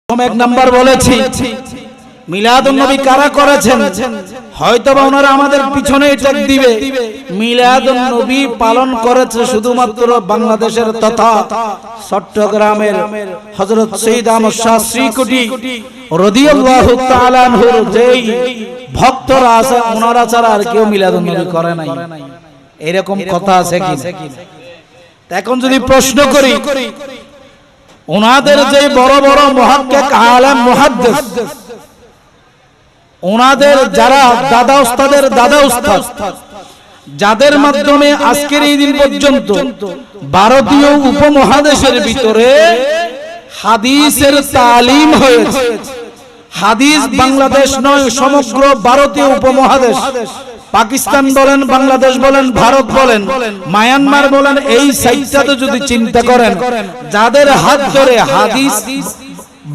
এক নাম্বার বলেছি মিলাদুন নবী কারা করেছেন, হয়তোবা ওনারা আমাদের পিছনে টেক দিবে। মিলাদুন নবী পালন করেছে শুধুমাত্র বাংলাদেশের তথা চট্টগ্রামের হযরত সৈয়দ আহমদ শাহ শ্রীকুটি রাদিয়াল্লাহু তাআলা আনহুর যেই ভক্তরা আছে ওনারা ছাড়া আর কেউ মিলাদুন নবী করে নাই। এরকম কথা আছে কি? এখন যদি প্রশ্ন করি, ওনাদের যে বড় বড় মুহাক্কিক আলেম মুহাদ্দিস, ওনাদের যারা দাদা উস্তাদের দাদা উস্তাদ, যাদের মাধ্যমে আজকের এই দিন পর্যন্ত ভারতীয় উপমহাদেশের ভিতরে হাদিসের তালিম হয়েছে। হাদিস বাংলাদেশ নয়, সমগ্র ভারতীয় উপমহাদেশ, পাকিস্তান বলেন, বাংলাদেশ বলেন, ভারত বলেন, মায়ানমার বলেন, এই সাইডটাতে যদি চিন্তা করেন, যাদের হাত ধরে হাদিস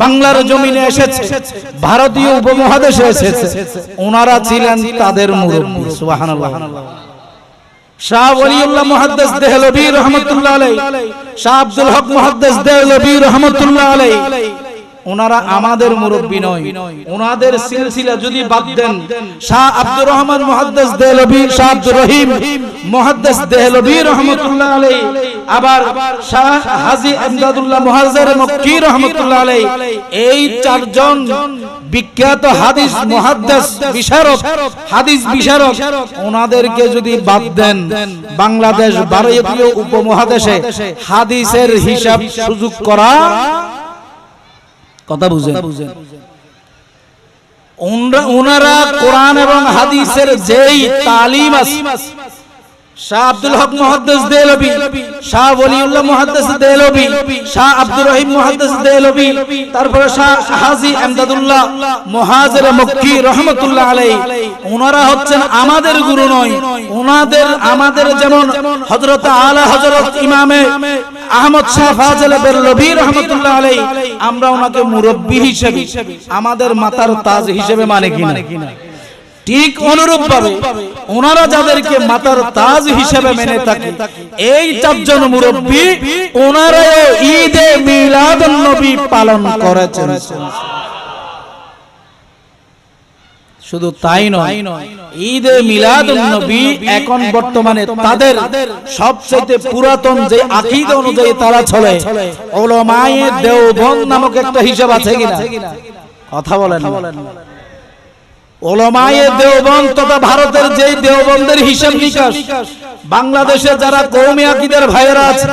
বাংলার জমিনে এসেছে, ভারতীয় উপমহাদেশে এসেছে, ওনারা ছিলেন তাদের মুরব্বি। সুবহানাল্লাহ। শাহ ওলিউল্লাহ মুহাদ্দিস দেহলভী রাহমাতুল্লাহ আলাইহি, শাহ আব্দুল হক মুহাদ্দিস দেহলভী রাহমাতুল্লাহ আলাইহি, ওনারা আমাদের মুরব্বি নয়। ওনাদের সিলসিলা যদি বাদ দেন, শাহ আব্দুর রহমান মুহাদ্দিস দেহলভী, শাহ আব্দুর রহিম মুহাদ্দিস দেহলভী রাহমাতুল্লাহ আলাইহি, আবার শাহ হাজী ইমদাদুল্লাহ মুহাজ্জির মক্কি রাহমাতুল্লাহ আলাইহি, এই চারজন বিখ্যাত হাদিস মুহাদ্দিস বিশারদ, হাদিস বিশারদ, ওনাদেরকে যদি বাদ দেন, বাংলাদেশ ভারতীয় উপমহাদেশে হাদিসের হিসাব সুযোগ করা কথা বুঝেন। ওনারা কোরআন এবং হাদিসের যেই তালিম আছে, শাহ আব্দুল হক মুহাদ্দিস দেহলভী, শাহ ওলিউল্লাহ মুহাদ্দিস দেহলভী, শাহ আব্দুর রহিম মুহাদ্দিস দেহলভী, তারপরে শাহ হাজী ইমদাদুল্লাহ মুহাজির মক্কি রাহমাতুল্লাহ আলাইহি, ওনারা হচ্ছেন আমাদের গুরু নয়। ওনাদের আমাদের যেমন হযরত আলা হযরত ইমামে আহমদ শাহ ফাজিল বেরলভী রাহমাতুল্লাহ আলাইহি, আমরা ওনাকে মুরব্বি হিসেবে, আমাদের মাতার তাজ হিসেবে মানে কিনা, ঠিক অনুরূপ ভাবে ওনারা যাদেরকে মাতার তাজ হিসেবে মেনে থাকে, এই চারজন মুরব্বি ওনারা ঈদে মিলাদুন নবী পালন করেছেন। শুধু তাই নয়, ঈদে মিলাদুন নবী এখন বর্তমানে তাদের সবচেয়ে পুরাতন যে আকীদা অনুযায়ী তারা চলে, উলামায়ে দেওবন্দ নামক একটা হিসাব আছে কিনা, কথা বলেন। উলামায়ে দেওবন্দ তথা ভারতের যে দেওবন্দের হিসাব নিকাশ, বাংলাদেশে যারা কওমি আকীদার ভাইয়েরা আছে,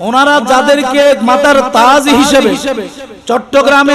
ওনারা যাদেরকে মাতার তাজ হিসেবে চট্টগ্রামে